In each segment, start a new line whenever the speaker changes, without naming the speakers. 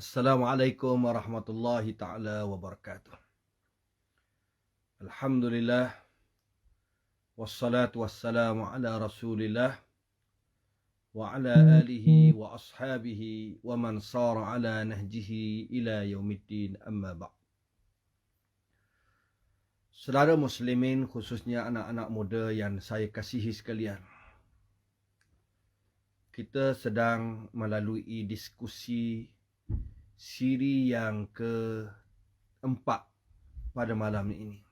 Assalamualaikum warahmatullahi ta'ala wabarakatuh. Alhamdulillah, wassalatu wassalamu ala rasulillah, wa ala alihi wa ashabihi wa man sara ala nahjihi ila yaumiddin, amma ba'd. Saudara muslimin, khususnya anak-anak muda yang saya kasihi sekalian, kita sedang melalui diskusi siri yang keempat pada malam ini.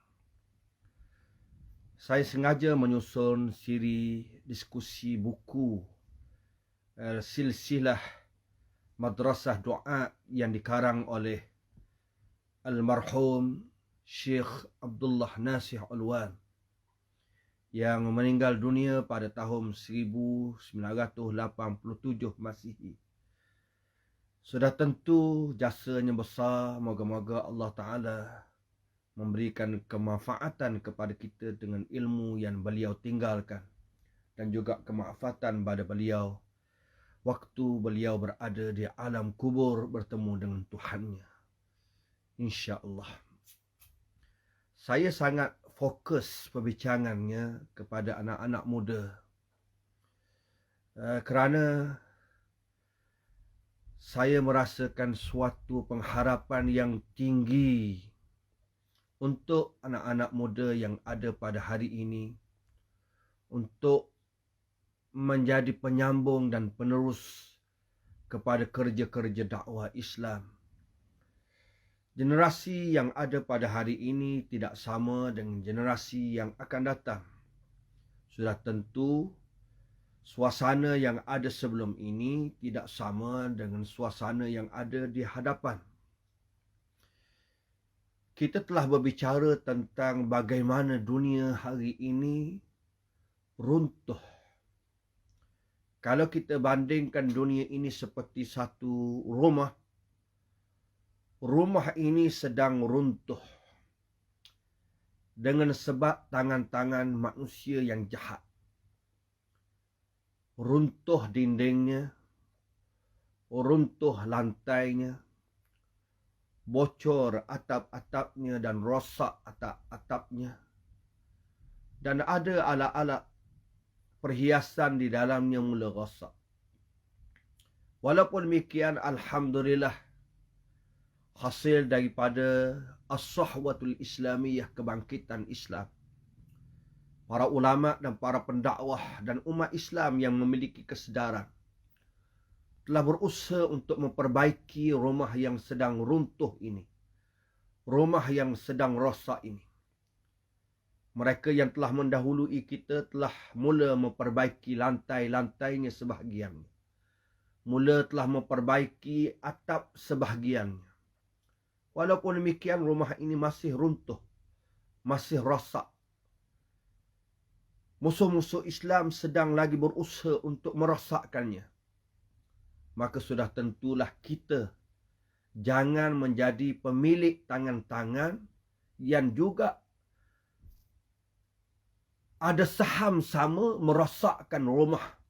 Saya sengaja menyusun siri diskusi buku silsilah Madrasah Doa yang dikarang oleh almarhum Syekh Abdullah Nasih Alwan yang meninggal dunia pada tahun 1987 Masihi. Sudah tentu jasanya besar, moga-moga Allah Ta'ala memberikan kemanfaatan kepada kita dengan ilmu yang beliau tinggalkan dan juga kemanfaatan pada beliau waktu beliau berada di alam kubur bertemu dengan Tuhannya, insya-Allah. Saya sangat fokus perbincangannya kepada anak-anak muda kerana saya merasakan suatu pengharapan yang tinggi untuk anak-anak muda yang ada pada hari ini untuk menjadi penyambung dan penerus kepada kerja-kerja dakwah Islam. Generasi yang ada pada hari ini tidak sama dengan generasi yang akan datang. Sudah tentu suasana yang ada sebelum ini tidak sama dengan suasana yang ada di hadapan. Kita telah berbicara tentang bagaimana dunia hari ini runtuh. Kalau kita bandingkan dunia ini seperti satu rumah, rumah ini sedang runtuh dengan sebab tangan-tangan manusia yang jahat. Runtuh dindingnya, runtuh lantainya, bocor atap-atapnya dan rosak atap-atapnya. Dan ada alat-alat perhiasan di dalamnya mula rosak. Walaupun demikian, alhamdulillah, hasil daripada as-sahwatul islamiyah, kebangkitan Islam, para ulama dan para pendakwah dan umat Islam yang memiliki kesedaran telah berusaha untuk memperbaiki rumah yang sedang runtuh ini, rumah yang sedang rosak ini. Mereka yang telah mendahului kita telah mula memperbaiki lantai-lantainya sebahagiannya, mula telah memperbaiki atap sebahagiannya. Walaupun demikian, rumah ini masih runtuh, masih rosak. Musuh-musuh Islam sedang lagi berusaha untuk merosakkannya. Maka sudah tentulah kita jangan menjadi pemilik tangan-tangan yang juga ada saham sama merosakkan rumah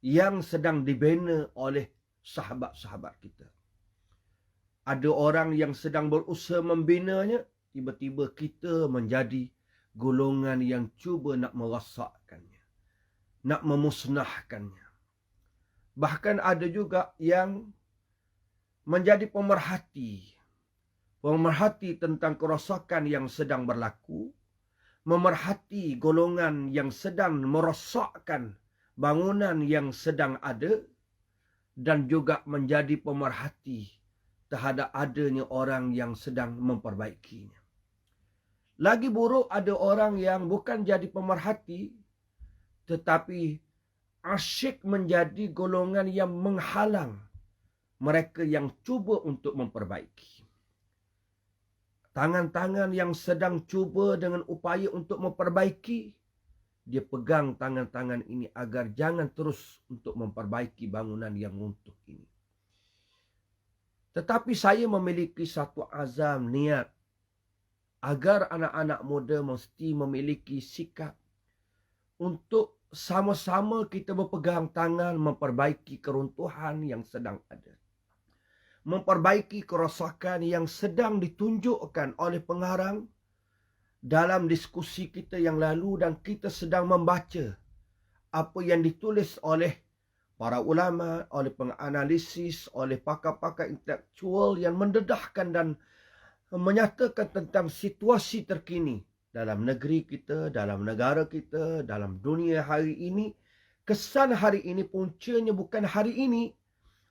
yang sedang dibina oleh sahabat-sahabat kita. Ada orang yang sedang berusaha membinanya, tiba-tiba kita menjadi golongan yang cuba nak merosakkannya, nak memusnahkannya. Bahkan ada juga yang menjadi pemerhati tentang kerosakan yang sedang berlaku, memerhati golongan yang sedang merosakkan bangunan yang sedang ada, dan juga menjadi pemerhati terhadap adanya orang yang sedang memperbaikinya. Lagi buruk, ada orang yang bukan jadi pemerhati, tetapi asyik menjadi golongan yang menghalang mereka yang cuba untuk memperbaiki. Tangan-tangan yang sedang cuba dengan upaya untuk memperbaiki, dia pegang tangan-tangan ini agar jangan terus untuk memperbaiki bangunan yang runtuh ini. Tetapi saya memiliki satu azam, niat, agar anak-anak muda mesti memiliki sikap untuk sama-sama kita berpegang tangan memperbaiki keruntuhan yang sedang ada. memperbaiki kerosakan yang sedang ditunjukkan oleh pengarang dalam diskusi kita yang lalu, dan kita sedang membaca apa yang ditulis oleh para ulama, oleh penganalisis, oleh pakar-pakar intelektual yang mendedahkan dan menyatakan tentang situasi terkini dalam negeri kita, dalam negara kita, dalam dunia hari ini. Kesan hari ini puncanya bukan hari ini,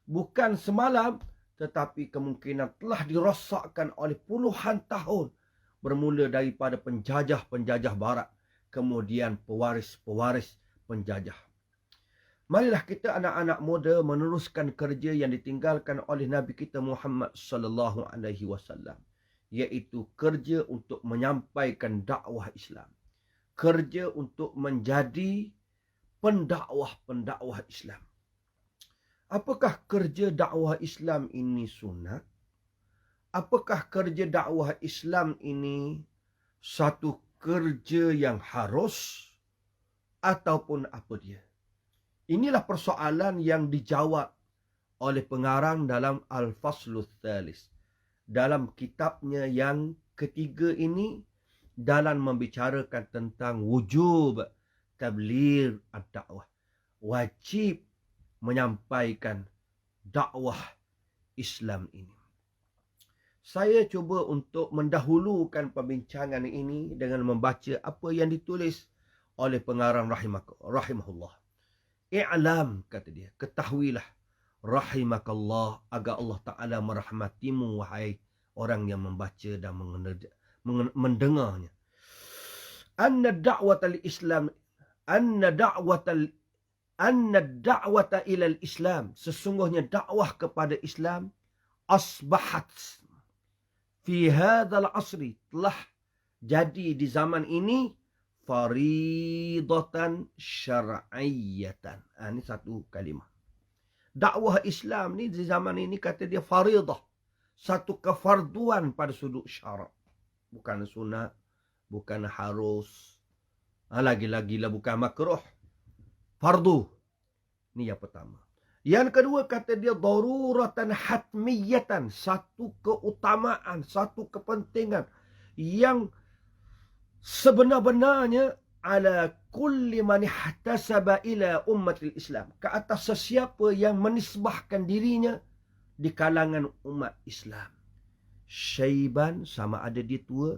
bukan semalam, tetapi kemungkinan telah dirosakkan oleh puluhan tahun, bermula daripada penjajah-penjajah barat, kemudian pewaris-pewaris penjajah. Marilah kita anak-anak muda meneruskan kerja yang ditinggalkan oleh Nabi kita Muhammad sallallahu alaihi wasallam, iaitu kerja untuk menyampaikan dakwah Islam, kerja untuk menjadi pendakwah-pendakwah Islam. Apakah kerja dakwah Islam ini sunat? Apakah kerja dakwah Islam ini satu kerja yang harus ataupun apa dia? Inilah persoalan yang dijawab oleh pengarang dalam Al-Faslul Thalis, dalam kitabnya yang ketiga ini, dalam membicarakan tentang wujub tabligh ad-dakwah, wajib menyampaikan dakwah Islam ini. Saya cuba untuk mendahulukan perbincangan ini dengan membaca apa yang ditulis oleh pengarang rahimahullah. I'lam, kata dia, ketahuilah, rahimakallah, agar Allah Ta'ala merahmatimu, wahai orang yang membaca dan mendengarnya. Anna da'wata al-Islam, anna da'wata ila al-Islam, sesungguhnya dakwah kepada Islam, asbahat fi hadzal asri, telah jadi di zaman ini, faridatan syar'iyyatan. Ini satu kalimah. Dakwah Islam ni di zaman ini, kata dia, faridah, satu kefarduan pada sudut syarak. Bukan sunat, bukan harus, lagi-lagi lah bukan makruh, fardu. Ini yang pertama. Yang kedua, kata dia, daruratan hatmiyatan, satu keutamaan, satu kepentingan yang sebenar-benarnya ala kulli man ihtasaba ila ummatil Islam, ke atas sesiapa yang menisbahkan dirinya di kalangan umat Islam. Syaiban, sama ada dia tua,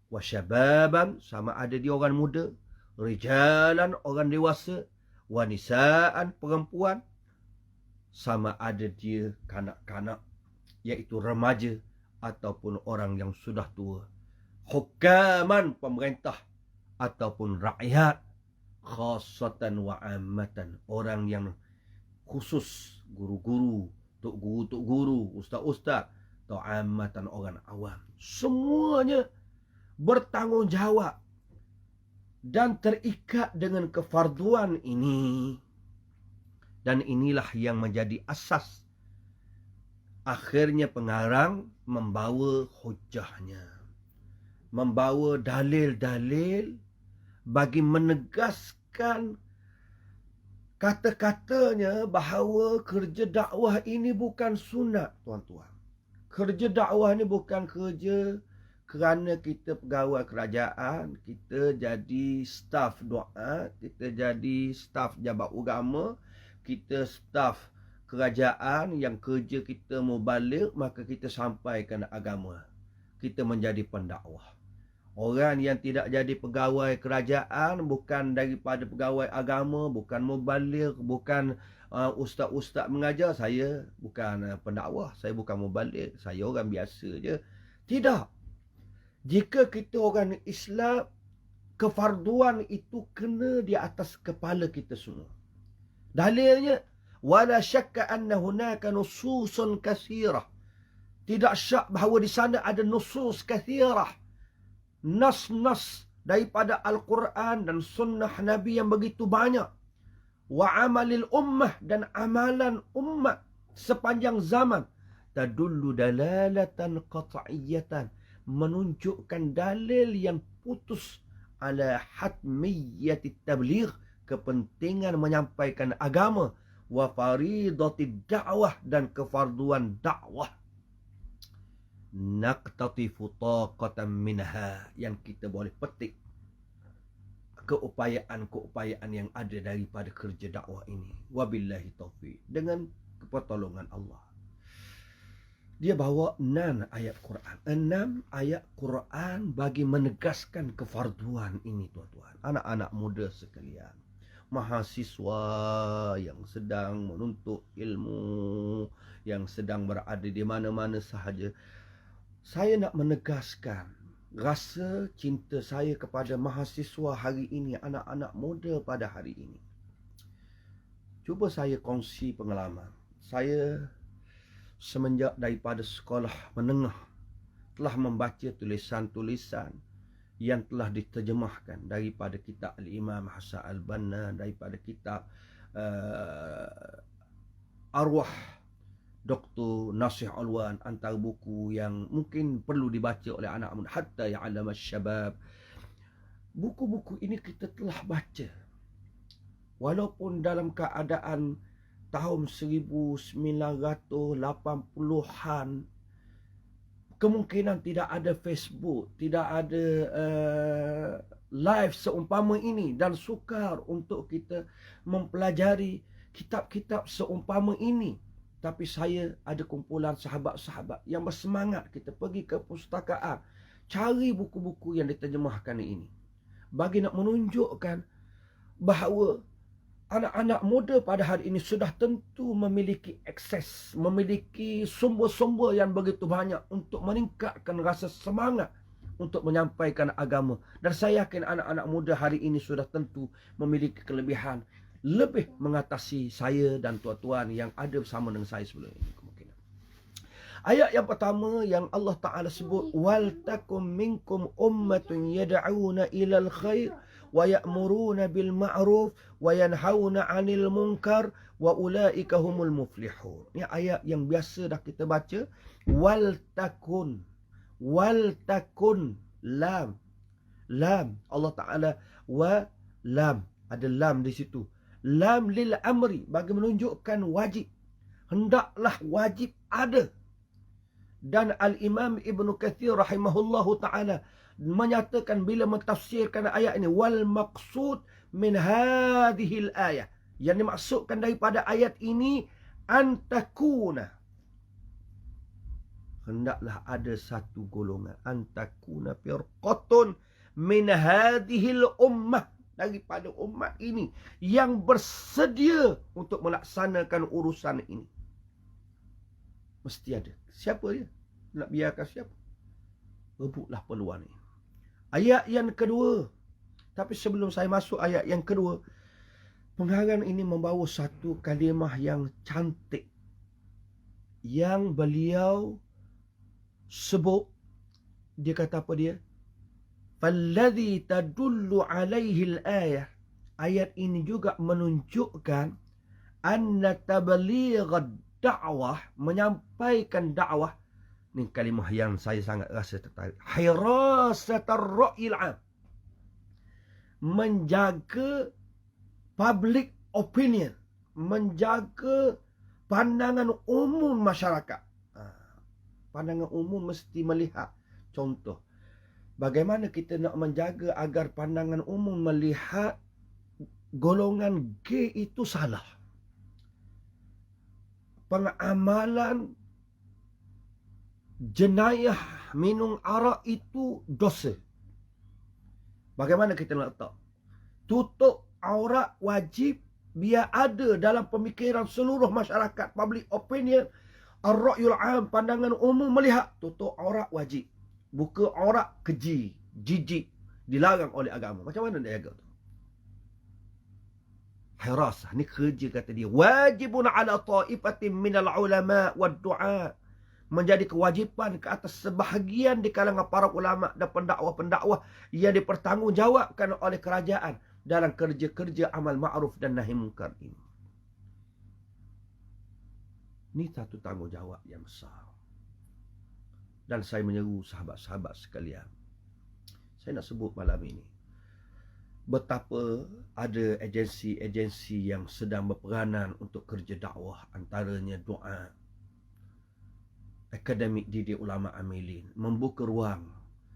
wa syababan, sama ada dia orang muda, rijalan, orang dewasa, wa nisaan, perempuan, sama ada dia kanak-kanak, iaitu remaja ataupun orang yang sudah tua, hukaman, pemerintah, ataupun rakyat, khasatan wa ammatan, orang yang khusus, guru-guru, tok guru, ustaz-ustaz, atau ammatan, orang awam. Semuanya bertanggungjawab dan terikat dengan kefarduan ini. Dan inilah yang menjadi asas. Akhirnya pengarang membawa hujahnya, membawa dalil-dalil bagi menegaskan kata-katanya bahawa kerja dakwah ini bukan sunat, tuan-tuan. Kerja dakwah ini bukan kerja kerana kita pegawai kerajaan, kita jadi staf doa, kita jadi staf jabat agama, kita staf kerajaan yang kerja kita mubalik, maka kita sampaikan agama. Kita menjadi pendakwah. Orang yang tidak jadi pegawai kerajaan, bukan daripada pegawai agama, bukan mubalik, bukan ustaz-ustaz mengajar, saya bukan pendakwah, saya bukan mubalik, saya orang biasa je. Tidak. Jika kita orang Islam, kefarduan itu kena di atas kepala kita semua. Dalilnya, wala syakka anna hunaka nususun kathirah. Tidak syak bahawa di sana ada nusus kathirah. Nas-nas daripada Al-Quran dan sunnah Nabi yang begitu banyak. Wa amalil ummah, dan amalan umat sepanjang zaman. Tadullu dalalatan qat'iyatan, menunjukkan dalil yang putus ala hatmiyyati tabligh, kepentingan menyampaikan agama, wa faridatid da'wah, dan kefarduan dakwah. Naqtatifu taqatan minha, yang kita boleh petik keupayaan-keupayaan yang ada daripada kerja dakwah ini. Wabillahi taufiq, dengan pertolongan Allah. Dia bawa 6 ayat Quran. 6 ayat Quran bagi menegaskan kefarduan ini, tuan-tuan. Anak-anak muda sekalian, mahasiswa yang sedang menuntut ilmu, yang sedang berada di mana-mana sahaja. Saya nak menegaskan rasa cinta saya kepada mahasiswa hari ini, anak-anak muda pada hari ini. Cuba saya kongsi pengalaman. Saya semenjak daripada sekolah menengah telah membaca tulisan-tulisan yang telah diterjemahkan daripada kitab Al-Imam Hasan Al-Banna, daripada kitab Arwah Dr. Nasih Alwan, antara buku yang mungkin perlu dibaca oleh anak muda, hatta ya'lam asy-syabab. Buku-buku ini kita telah baca, walaupun dalam keadaan tahun 1980-an, kemungkinan tidak ada Facebook, tidak ada live seumpama ini, dan sukar untuk kita mempelajari kitab-kitab seumpama ini. Tapi saya ada kumpulan sahabat-sahabat yang bersemangat kita pergi ke perpustakaan, cari buku-buku yang diterjemahkan ini, bagi nak menunjukkan bahawa anak-anak muda pada hari ini sudah tentu memiliki akses, memiliki sumber-sumber yang begitu banyak untuk meningkatkan rasa semangat untuk menyampaikan agama. Dan saya yakin anak-anak muda hari ini sudah tentu memiliki kelebihan, lebih mengatasi saya dan tuan-tuan yang ada bersama dengan saya sebelum ini kemungkinan. Ayat yang pertama yang Allah Ta'ala sebut, wal takum minkum ummatun yad'una ilal khair wa ya'muruna bil ma'ruf wa yanhauna 'anil munkar wa ulaika humul muflihun. Ini ayat yang biasa dah kita baca. Wal takun, lam, Allah Ta'ala, wa lam, ada lam di situ. Lam lil amri, bagi menunjukkan wajib, hendaklah wajib ada. Dan Al-Imam Ibn Kathir rahimahullahu ta'ala menyatakan bila mentafsirkan ayat ini, wal maqsud min hadhil ayah, yang dimaksudkan daripada ayat ini, antakuna, hendaklah ada satu golongan, antakuna firqatun min hadhil ummah, daripada umat ini, yang bersedia untuk melaksanakan urusan ini. Mesti ada. Siapa dia? Nak biarkan siapa? Rebutlah peluang ini. Ayat yang kedua. Tapi sebelum saya masuk ayat yang kedua, pengarang ini membawa satu kalimah yang cantik, yang beliau sebut. Dia kata apa dia? Falladhi tadullu alaihi al-ayah. Ayat ini juga menunjukkan anna tabligh dakwah, menyampaikan dakwah. Ini kalimah yang saya sangat rasa tertarik. Hirasatar ra'il 'am, menjaga public opinion, menjaga pandangan umum masyarakat. Pandangan umum mesti melihat. Contoh, bagaimana kita nak menjaga agar pandangan umum melihat golongan G itu salah, pengamalan jenayah minum arak itu dosa. Bagaimana kita nak tahu? Tutup aurat wajib, biar ada dalam pemikiran seluruh masyarakat, public opinion, ar-ra'yul 'am, pandangan umum melihat tutup aurat wajib. Buka aurat keji, jijik, dilarang oleh agama. Macam mana dia jaga tu? Hirasah, ni kerja kata dia. Wajibun ala ta'ifatin minal ulama wad du'a. Menjadi kewajipan ke atas sebahagian di kalangan para ulama dan pendakwah-pendakwah yang dipertanggungjawabkan oleh kerajaan dalam kerja-kerja amal ma'ruf dan nahi munkar ini. Ini satu tanggungjawab yang besar. Dan saya menyeru sahabat-sahabat sekalian, saya nak sebut malam ini, betapa ada agensi-agensi yang sedang berperanan untuk kerja dakwah, antaranya doa, akademik didik ulama amilin, membuka ruang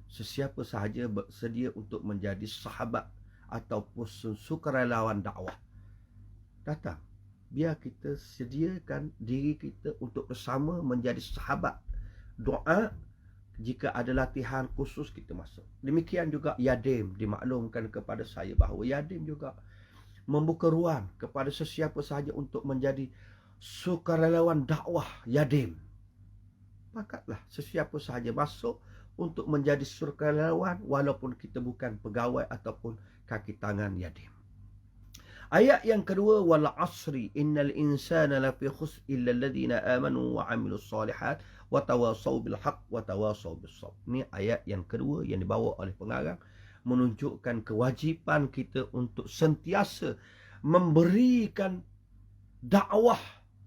sesiapa sahaja bersedia untuk menjadi sahabat ataupun sukarelawan dakwah. Datang, biar kita sediakan diri kita untuk bersama menjadi sahabat doa. Jika ada latihan khusus, kita masuk. Demikian juga Yadim dimaklumkan kepada saya bahawa Yadim juga membuka ruang kepada sesiapa sahaja untuk menjadi sukarelawan dakwah Yadim. Pakatlah sesiapa sahaja masuk untuk menjadi sukarelawan walaupun kita bukan pegawai ataupun kaki tangan Yadim. Ayat yang kedua, wal asri innal insana lafi khusr illa alladhina amanu wa amilus solihat wa tawasaw bil haqq wa tawasaw bis sabr. Ini ayat yang kedua yang dibawa oleh pengarang menunjukkan kewajipan kita untuk sentiasa memberikan dakwah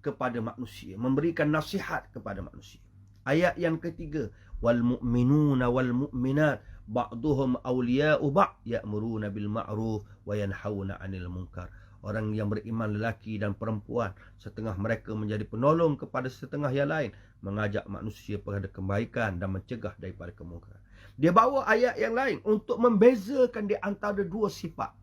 kepada manusia, memberikan nasihat kepada manusia. Ayat yang ketiga, wal mu'minuna wal mu'minat ba'duhum awliya'u ba' ya'muruna bil ma'ruf wa yanhauna 'anil munkar. Orang yang beriman lelaki dan perempuan, setengah mereka menjadi penolong kepada setengah yang lain, mengajak manusia kepada kebaikan dan mencegah daripada kemungkaran. Dia bawa ayat yang lain untuk membezakan di antara dua sifat.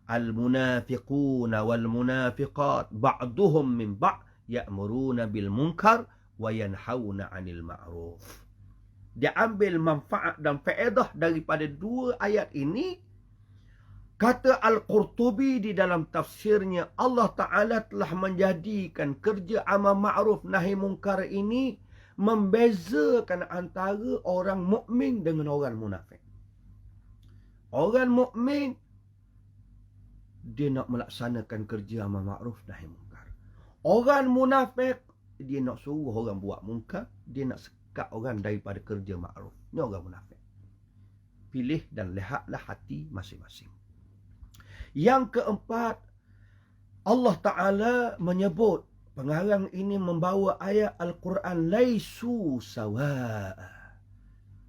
Al-munafiquna wal munafiqat ba'duhum min ba' ya'muruna bil munkar wa yanhauna 'anil ma'ruf. Dia ambil manfaat dan faedah daripada dua ayat ini. Kata Al-Qurtubi di dalam tafsirnya, Allah Ta'ala telah menjadikan kerja amal ma'ruf nahi munkar ini membezakan antara orang mukmin dengan orang munafik. Orang mukmin dia nak melaksanakan kerja amal ma'ruf nahi munkar. Orang munafik dia nak suruh orang buat munkar, dia nak sekat orang daripada kerja ma'ruf. Ini orang munafik. Pilih dan lihatlah hati masing-masing. Yang keempat, Allah Ta'ala menyebut, pengarang ini membawa ayat Al-Quran, laisu sawa.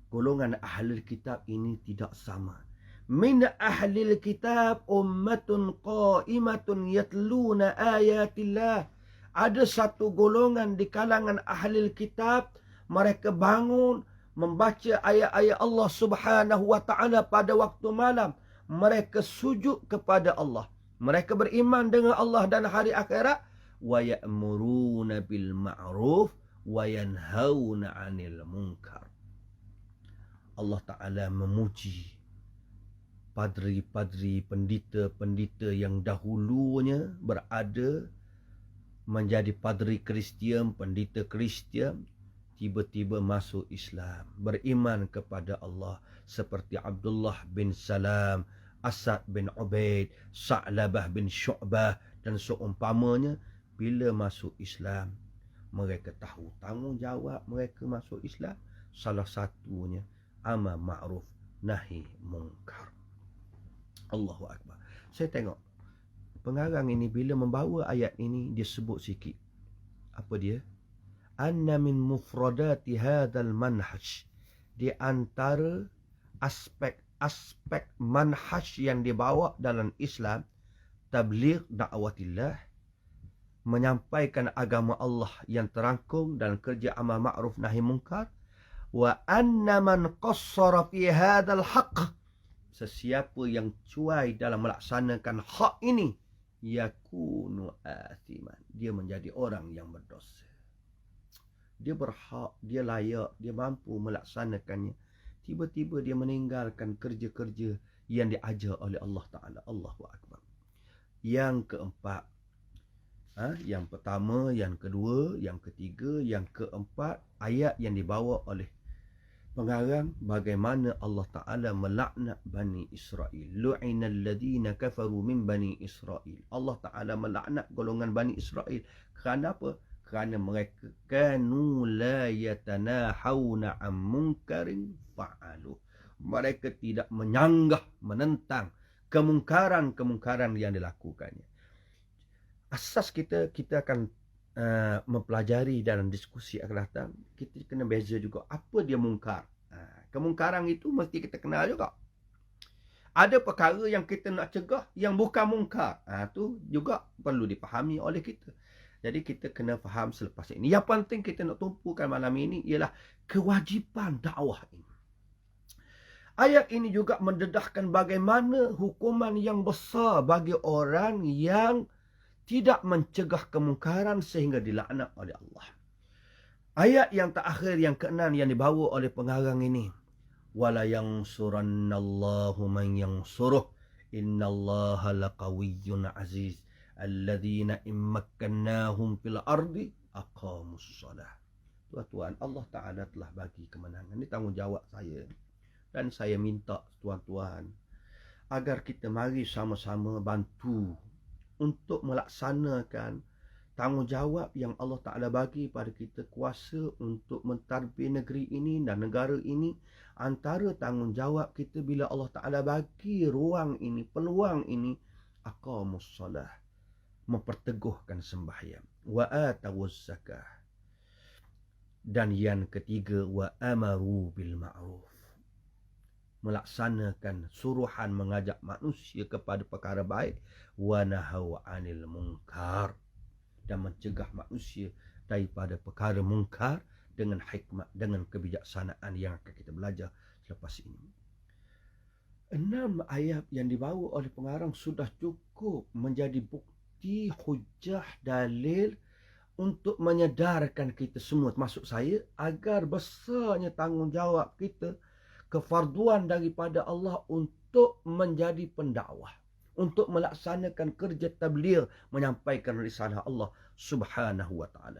Golongan ahli kitab ini tidak sama. Min ahli kitab ummatun qa'imatun yatluna ayatillah. Ada satu golongan di kalangan ahli kitab, mereka bangun membaca ayat-ayat Allah Subhanahu wa Ta'ala pada waktu malam. Mereka sujud kepada Allah. Mereka beriman dengan Allah dan hari akhirat. Wa ya'muruna bil ma'ruf wa yanhauna 'anil munkar. Allah Ta'ala memuji padri-padri, pendeta-pendeta yang dahulunya berada menjadi padri Kristian, pendeta Kristian, tiba-tiba masuk Islam, beriman kepada Allah, seperti Abdullah bin Salam, Asad bin Ubaid, Sa'labah bin Syu'bah dan seumpamanya. Bila masuk Islam, mereka tahu tanggungjawab mereka masuk Islam. Salah satunya amar ma'ruf nahi munkar. Allahu Akbar. Saya tengok pengarang ini bila membawa ayat ini, dia sebut sikit. Apa dia? Anna min mufradati hadzal manhaj, di antara aspek-aspek manhaj yang dibawa dalam Islam, tabligh da'watillah, menyampaikan agama Allah yang terangkum dan kerja amal ma'ruf nahi munkar. Wa anna man qassara fi hadzal haqq, sesiapa yang cuai dalam melaksanakan hak ini, yakunu athiman, dia menjadi orang yang berdosa. Dia berhak, dia layak, dia mampu melaksanakannya. Tiba-tiba dia meninggalkan kerja-kerja yang diajar oleh Allah Ta'ala. Allahu Akbar. Yang keempat, yang pertama, yang kedua, yang ketiga, yang keempat, ayat yang dibawa oleh pengarang bagaimana Allah Ta'ala melaknat Bani Israel. Lu'inal ladhina kafaru min Bani Israel. Allah Ta'ala melaknat golongan Bani Israel. Kerana apa? Kerana mereka kanu la yatanahawna am munkarin fa'alu. Mereka tidak menyanggah, menentang kemungkaran-kemungkaran yang dilakukannya. Asas kita akan mempelajari dalam diskusi akan datang. Kita kena beza juga apa dia mungkar. Kemungkaran itu mesti kita kenal juga. Ada perkara yang kita nak cegah yang bukan mungkar. Tu juga perlu dipahami oleh kita. Jadi kita kena faham selepas ini. Yang penting kita nak tumpukan malam ini ialah kewajipan dakwah ini. Ayat ini juga mendedahkan bagaimana hukuman yang besar bagi orang yang tidak mencegah kemungkaran sehingga dilaknat oleh Allah. Ayat yang terakhir yang ke-6 yang dibawa oleh pengarang ini. Wala yansurannallahu man yansuruh innallaha laqawiyyun aziz alladzina immakkannahum fil ardi aqamus shalah. Tuan-tuan, Allah Taala telah bagi kemenangan. Ini tanggungjawab saya. Dan saya minta tuan-tuan agar kita mari sama-sama bantu untuk melaksanakan tanggungjawab yang Allah Ta'ala bagi pada kita, kuasa untuk mentadbir negeri ini dan negara ini. Antara tanggungjawab kita bila Allah Ta'ala bagi ruang ini, peluang ini, aqamus salah, memperteguhkan sembahyang, wa atawuz zakah, dan yang ketiga wa amaru bil ma'ruf, melaksanakan suruhan mengajak manusia kepada perkara baik, wa nahau 'anil munkar, dan mencegah manusia daripada perkara mungkar dengan hikmat, dengan kebijaksanaan yang akan kita belajar selepas ini. 6 ayat yang dibawa oleh pengarang sudah cukup menjadi bukti, hujah, dalil untuk menyedarkan kita semua, termasuk saya, agar besarnya tanggungjawab kita, kefarduan daripada Allah untuk menjadi pendakwah, untuk melaksanakan kerja tabligh, menyampaikan risalah Allah Subhanahu wa taala.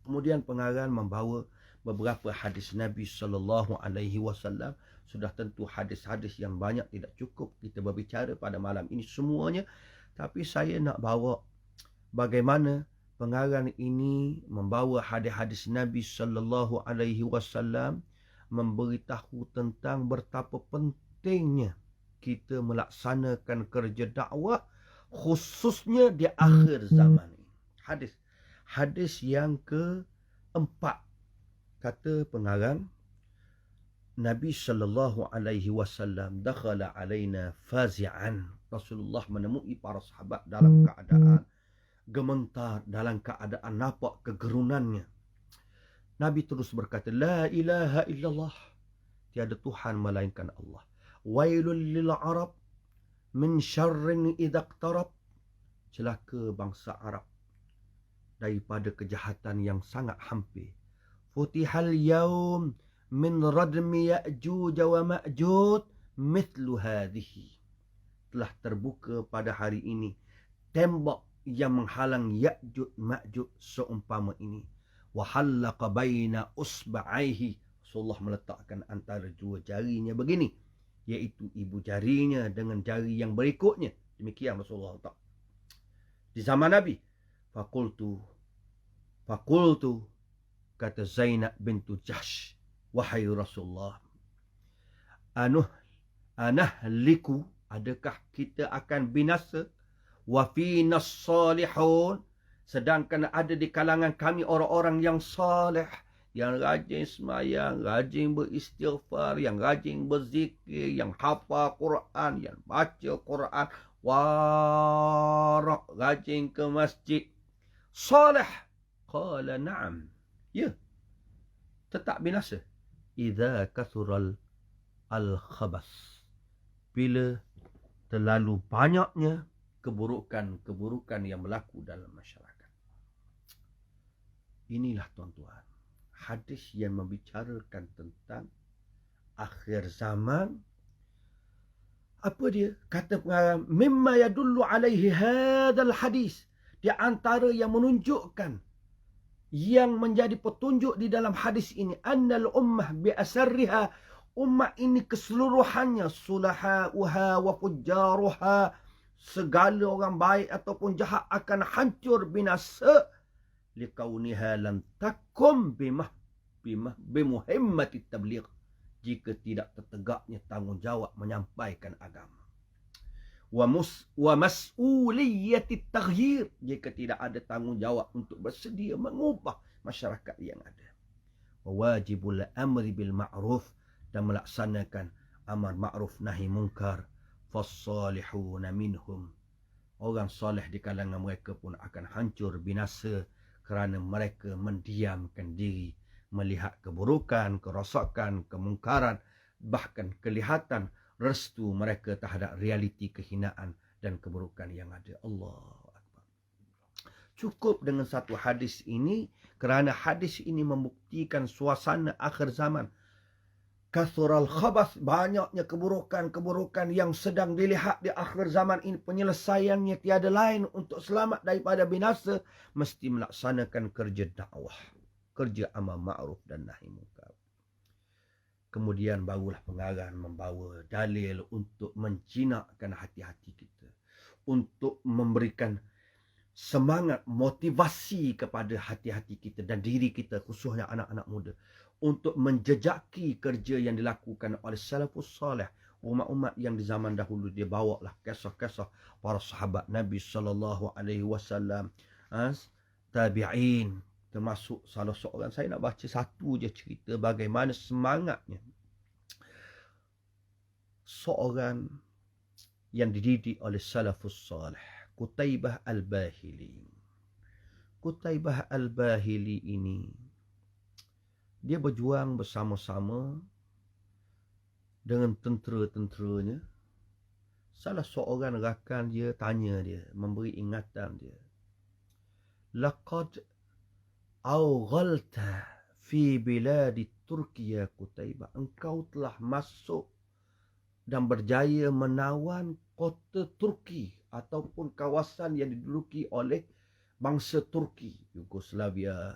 Kemudian pengarang membawa beberapa hadis Nabi sallallahu alaihi wasallam. Sudah tentu hadis-hadis yang banyak tidak cukup kita berbicara pada malam ini semuanya, tapi saya nak bawa bagaimana pengarang ini membawa hadis-hadis Nabi sallallahu alaihi wasallam memberitahu tentang betapa pentingnya kita melaksanakan kerja dakwah, khususnya di akhir zaman ini. Hadis yang keempat, kata pengarang, Nabi sallallahu alaihi wasallam dakhala alaina fazi'an. Rasulullah menemui para sahabat dalam keadaan gementar, dalam keadaan nampak kegerunannya. Nabi terus berkata, la ilaha illallah, tiada Tuhan melainkan Allah. Wailul lil Arab min syarrin idza iqtarab, celaka bangsa Arab daripada kejahatan yang sangat hampir. Futihal yaum min radmi Ya'juj wa Ma'juj mithlu hadhihi, telah terbuka pada hari ini tembok yang menghalang Ya'juj Ma'juj seumpama ini. Wa halaqa baina usba'aihi, Rasulullah meletakkan antara dua jarinya begini, iaitu ibu jarinya dengan jari yang berikutnya. Demikian Rasulullah letak di zaman Nabi. Fakultu, kata Zainab bintu Jahsh, wahai Rasulullah, anahliku, adakah kita akan binasa, wa finas salihun, sedangkan ada di kalangan kami orang-orang yang salih, yang rajin semayang, rajin beristighfar, yang rajin berzikir, yang hafal Quran, yang baca Quran, warak, rajin ke masjid. Salih. Qala na'am. Ya, tetap binasa. Idza kathural al-khabas, bila terlalu banyaknya keburukan-keburukan yang berlaku dalam masyarakat. Inilah tuan-tuan, hadis yang membicarakan tentang akhir zaman. Apa dia? Kata pengarang, mimma yadullu alaihi hadzal hadis, di antara yang menunjukkan, yang menjadi petunjuk di dalam hadis ini, annal ummah bi asarriha, ummah ini keseluruhannya, sulahauha wa fujjaruha, segala orang baik ataupun jahat akan hancur binasa, liqauniha lam takum bimuhimmati tabligh, jika tidak tertegaknya tanggungjawab menyampaikan agama. Wa mas'uliyati taghyir, jika tidak ada tanggungjawab untuk bersedia mengubah masyarakat yang ada. Wa wajibul amri bil ma'ruf, dan melaksanakan amar ma'ruf nahi munkar. fassalihuna minhum. Orang soleh di kalangan mereka pun akan hancur binasa kerana mereka mendiamkan diri, melihat keburukan, kerosakan, kemungkaran, bahkan kelihatan restu mereka terhadap realiti kehinaan dan keburukan yang ada. Allahu Akbar. Cukup dengan satu hadis ini, kerana hadis ini membuktikan suasana akhir zaman. Kathural khabath, banyaknya keburukan-keburukan yang sedang dilihat di akhir zaman ini. Penyelesaiannya tiada lain untuk selamat daripada binasa, mesti melaksanakan kerja dakwah, kerja amal ma'ruf dan nahi munkar. Kemudian barulah pengarang membawa dalil untuk menjinakkan hati-hati kita, untuk memberikan semangat, motivasi kepada hati-hati kita dan diri kita, khususnya anak-anak muda, untuk menjejaki kerja yang dilakukan oleh salafus salih, umat-umat yang di zaman dahulu. Dia bawalah kisah-kisah para sahabat Nabi SAW, tabi'in, termasuk salah seorang, saya nak baca satu je cerita bagaimana semangatnya seorang yang dididik oleh salafus salih, Qutaibah al-Bahili. Qutaibah al-Bahili ini, dia berjuang bersama-sama dengan tentera-tenteranya. Salah seorang rakan dia tanya dia, memberi ingatan dia. Laqad awghalta fi biladi Turkiya Qutaibah. Engkau telah masuk dan berjaya menawan kota Turki ataupun kawasan yang diduduki oleh bangsa Turki, Yugoslavia,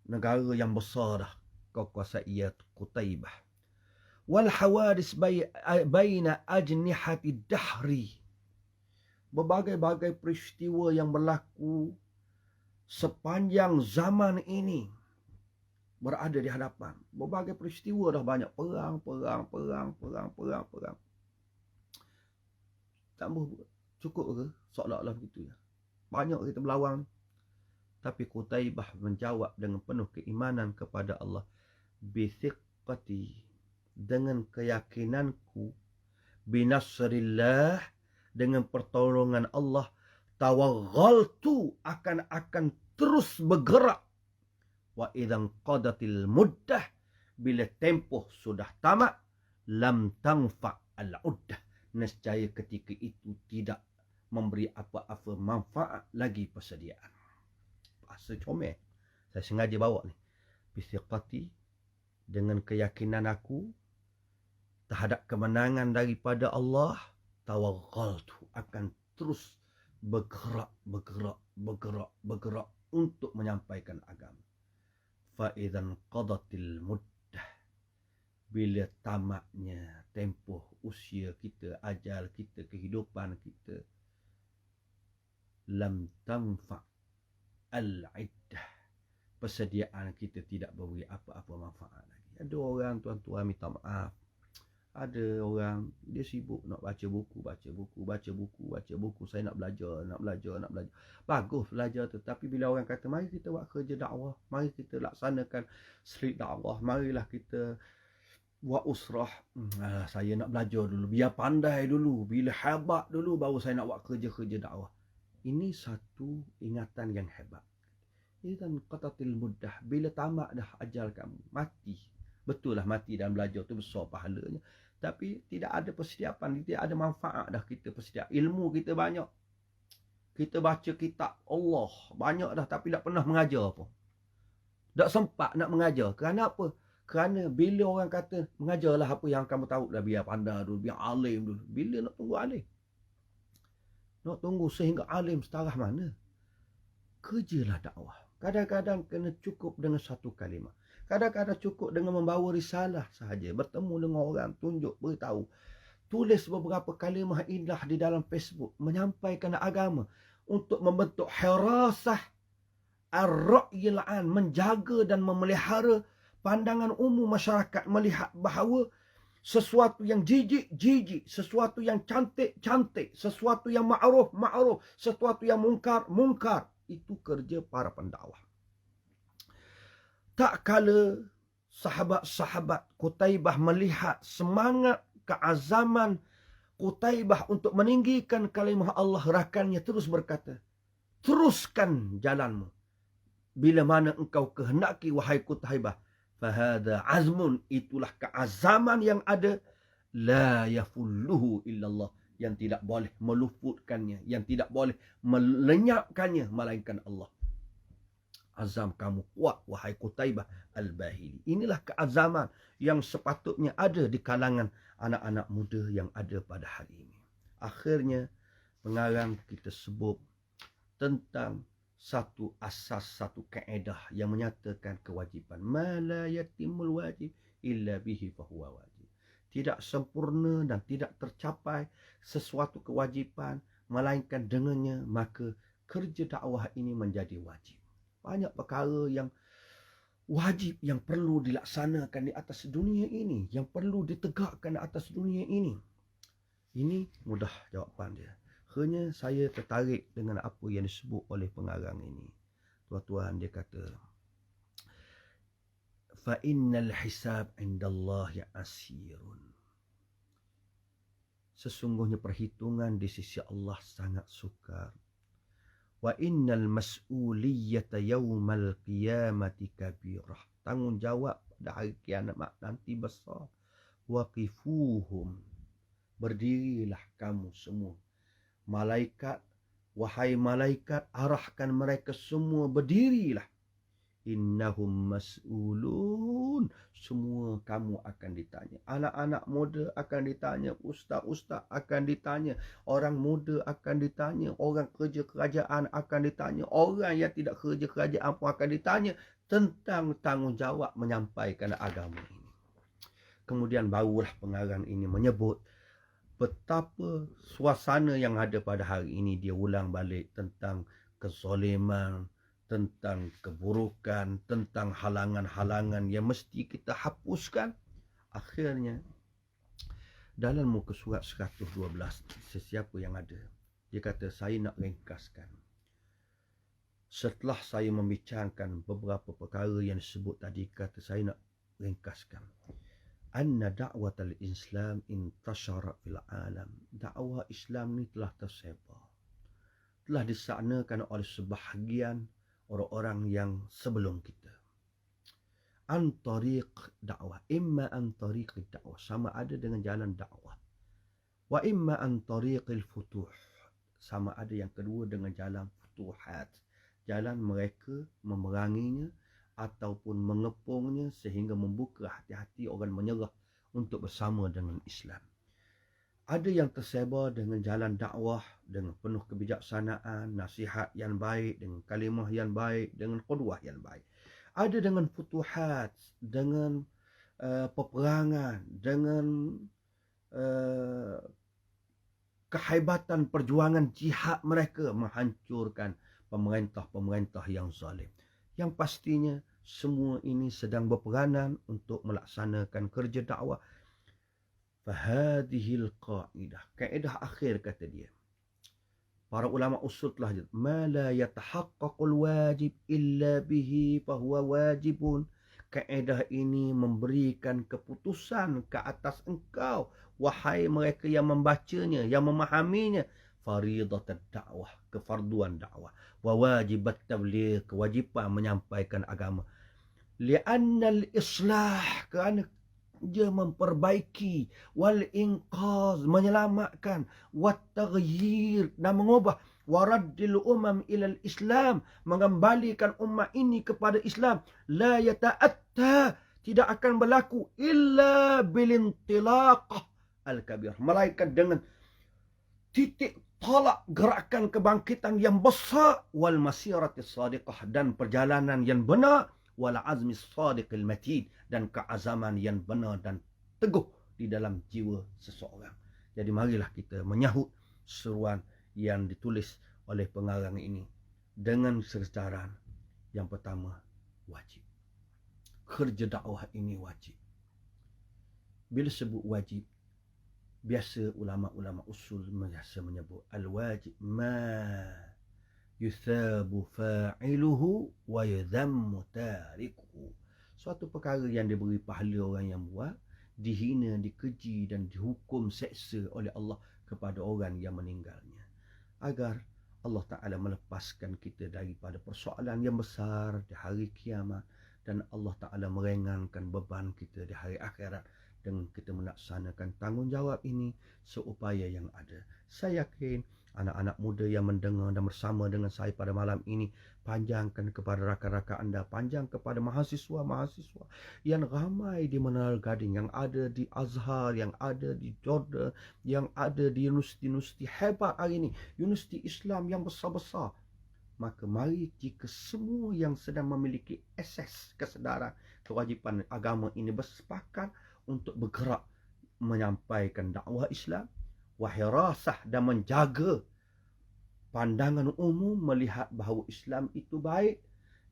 negara yang besar dah kau kuasai ia Qutaibah. Wal hawadis baina ajnihati dahri. Berbagai-bagai peristiwa yang berlaku sepanjang zaman ini berada di hadapan. Berbagai peristiwa dah banyak. Perang. Tak cukup ke? Seolah-olah begitu ya. Banyak kita berlawan. Tapi Qutaibah menjawab dengan penuh keimanan kepada Allah. Bithiqati, dengan keyakinanku, binasrillah, dengan pertolongan Allah, tawaghaltu, akan terus bergerak. Wa idzan qadatil muddah, bila tempoh sudah tamat, lam tanfa al-uddah, nescaya ketika itu tidak memberi apa-apa manfaat lagi persediaan. Bahasa comel saya sengaja bawa ni. Bithiqati, dengan keyakinan aku terhadap kemenangan daripada Allah, tawaghaltu, akan terus bergerak untuk menyampaikan agama. Fa idzan qadatil muddah, bila tamatnya tempoh usia kita, ajal kita, kehidupan kita, lam tanfa al-iddah, persediaan kita tidak beri apa-apa manfaat lagi. Ada orang, tuan-tuan, minta maaf, ada orang dia sibuk nak baca buku. Saya nak belajar. Bagus belajar tu, tapi bila orang kata mari kita buat kerja dakwah, mari kita laksanakan street dakwah, marilah kita buat usrah, saya nak belajar dulu, biar pandai dulu, bila hebat dulu baru saya nak buat kerja-kerja dakwah. Ini satu ingatan yang hebat. Idzan qatatil muddah, bila tamat dah ajal kamu, mati. Betul lah, mati dan belajar tu besar pahalanya, tapi tidak ada persiapan, tidak ada manfaat dah kita persiap. Ilmu kita banyak, kita baca kitab Allah banyak dah, tapi tak pernah mengajar pun. Tak sempat nak mengajar. Kerana apa? Kerana bila orang kata mengajarlah apa yang kamu tahu dah, biar pandai dulu, biar alim dulu. Bila nak tunggu alim? Nak tunggu sehingga alim setarah mana? Kerjalah dakwah. Kadang-kadang kena cukup dengan satu kalimah. Kadang-kadang cukup dengan membawa risalah sahaja. Bertemu dengan orang, tunjuk, beritahu. Tulis beberapa kalimah indah di dalam Facebook. Menyampaikan agama. Untuk membentuk hirasah ar-ra'yil 'am. Menjaga dan memelihara pandangan umum masyarakat. Melihat bahawa sesuatu yang jijik, sesuatu yang cantik, sesuatu yang ma'ruf, sesuatu yang mungkar. Itu kerja para pendakwah. Tak kala sahabat-sahabat Qutaibah melihat semangat keazaman Qutaibah untuk meninggikan kalimah Allah, rakannya terus berkata, teruskan jalanmu. Bila mana engkau kehendaki, wahai Qutaibah, fahada azmun, itulah keazaman yang ada, la yafulluhu illallah, yang tidak boleh meluputkannya, yang tidak boleh melenyapkannya, melainkan Allah. Azam kamu kuat, wahai Qutaibah al-Bahili. Inilah keazaman yang sepatutnya ada di kalangan anak-anak muda yang ada pada hari ini. Akhirnya, pengarang kita sebut tentang satu asas, satu kaedah yang menyatakan kewajipan. Ma la yatimul wajib illa bihi fahuwa wajib. Tidak sempurna dan tidak tercapai sesuatu kewajipan, melainkan dengannya, maka kerja dakwah ini menjadi wajib. Banyak perkara yang wajib yang perlu dilaksanakan di atas dunia ini, yang perlu ditegakkan di atas dunia ini. Ini mudah jawapan dia. Hanya saya tertarik dengan apa yang disebut oleh pengarang ini. Tuan-tuan, dia kata, fa innal hisab indallahi asirun. Sesungguhnya perhitungan di sisi Allah sangat sukar. Wa innal mas'uliyata yawmal qiyamati kabirah. Tanggungjawab pada hari kiamat nanti besar. Waqifuhum. Berdirilah kamu semua. Malaikat, wahai malaikat, arahkan mereka semua, berdirilah. Innahum mas'ulun. Semua kamu akan ditanya. Anak-anak muda akan ditanya. Ustaz-ustaz akan ditanya. Orang muda akan ditanya. Orang kerja kerajaan akan ditanya. Orang yang tidak kerja kerajaan pun akan ditanya tentang tanggungjawab menyampaikan agama ini. Kemudian barulah pengarang ini menyebut betapa suasana yang ada pada hari ini. Dia ulang balik tentang kezaliman, tentang keburukan, tentang halangan-halangan yang mesti kita hapuskan. Akhirnya, dalam muka surat 112, sesiapa yang ada, dia kata, saya nak ringkaskan. Setelah saya membicarakan beberapa perkara yang disebut tadi, kata saya nak ringkaskan. Anna da'watal Islam intashara fil alam. Dakwah Islam ni telah tersebar, telah disanakan oleh sebahagian orang-orang yang sebelum kita. An tariq dakwah, imma an tariq dakwah, sama ada dengan jalan dakwah. Wa imma an tariqil futuh, sama ada yang kedua dengan jalan futuhat, jalan mereka memeranginya ataupun mengepungnya sehingga membuka hati-hati orang menyerah untuk bersama dengan Islam. Ada yang tersebar dengan jalan dakwah, dengan penuh kebijaksanaan, nasihat yang baik, dengan kalimah yang baik, dengan qudwah yang baik. Ada dengan futuhat, dengan peperangan, dengan kehebatan perjuangan jihad mereka menghancurkan pemerintah-pemerintah yang zalim. Yang pastinya semua ini sedang berperanan untuk melaksanakan kerja dakwah. Fahadihil qa'idah, kaedah akhir kata dia. Para ulama usul telah jawab, ma la yatahaqqaqul wajib illa bihi fahuwa wajibun. Kaedah ini memberikan keputusan ke atas engkau, wahai mereka yang membacanya, yang memahaminya. Faridatul dakwah, kefarduan dakwah. Wa wajibat tabligh, kewajipan menyampaikan agama. Li'annal islah, kerana dia memperbaiki, wal inqaz, menyelamatkan, wat taghyir, dan mengubah, waraddil umam ilal Islam, mengembalikan umat ini kepada Islam. La yata'atta, tidak akan berlaku illa bilintilaqah al-kabir, melainkan dengan titik tolak gerakan kebangkitan yang besar, wal masiratis sadiqah, dan perjalanan yang benar, wal azmi sadiqil matid, dan keazaman yang benar dan teguh di dalam jiwa seseorang. Jadi marilah kita menyahut seruan yang ditulis oleh pengarang ini dengan secaran. Yang pertama, wajib. Kerja dakwah ini wajib. Bila sebut wajib, biasa ulama-ulama usul biasa menyebut al-wajib ma yuthabu fa'iluhu wa yudhammu tarikuhu. Suatu perkara yang diberi pahala orang yang buat, dihina, dikeji dan dihukum seksa oleh Allah kepada orang yang meninggalnya. Agar Allah Ta'ala melepaskan kita daripada persoalan yang besar di hari kiamat, dan Allah Ta'ala meringankan beban kita di hari akhirat dengan kita melaksanakan tanggungjawab ini seupaya yang ada. Saya yakin anak-anak muda yang mendengar dan bersama dengan saya pada malam ini, panjangkan kepada rakan-rakan anda, panjang kepada mahasiswa-mahasiswa yang ramai di Menara Gading, yang ada di Azhar, yang ada di Jordan, yang ada di universiti-universiti hebat hari ini, universiti Islam yang besar-besar. Maka mari jika semua yang sedang memiliki akses kesedaran kewajipan agama ini bersepakat untuk bergerak menyampaikan dakwah Islam, wahirasah dan menjaga pandangan umum melihat bahawa Islam itu baik,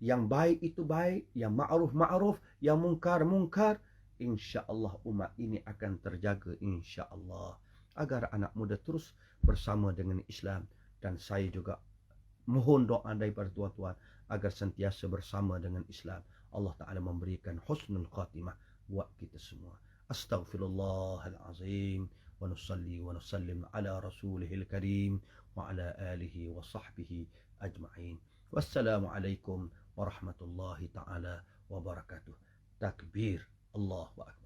yang baik itu baik, yang ma'ruf ma'ruf, yang mungkar mungkar, insya-Allah umat ini akan terjaga insya-Allah. Agar anak muda terus bersama dengan Islam, dan saya juga mohon doa daripada tuan-tuan agar sentiasa bersama dengan Islam. Allah Ta'ala memberikan husnul khatimah buat kita semua. Astaghfirullahalazim. Wa nusalli wa nusallim ala rasulihil karim wa ala alihi wa sahbihi ajma'in. Wassalamualaikum warahmatullahi ta'ala wabarakatuh. Takbir. Allahu Akbar.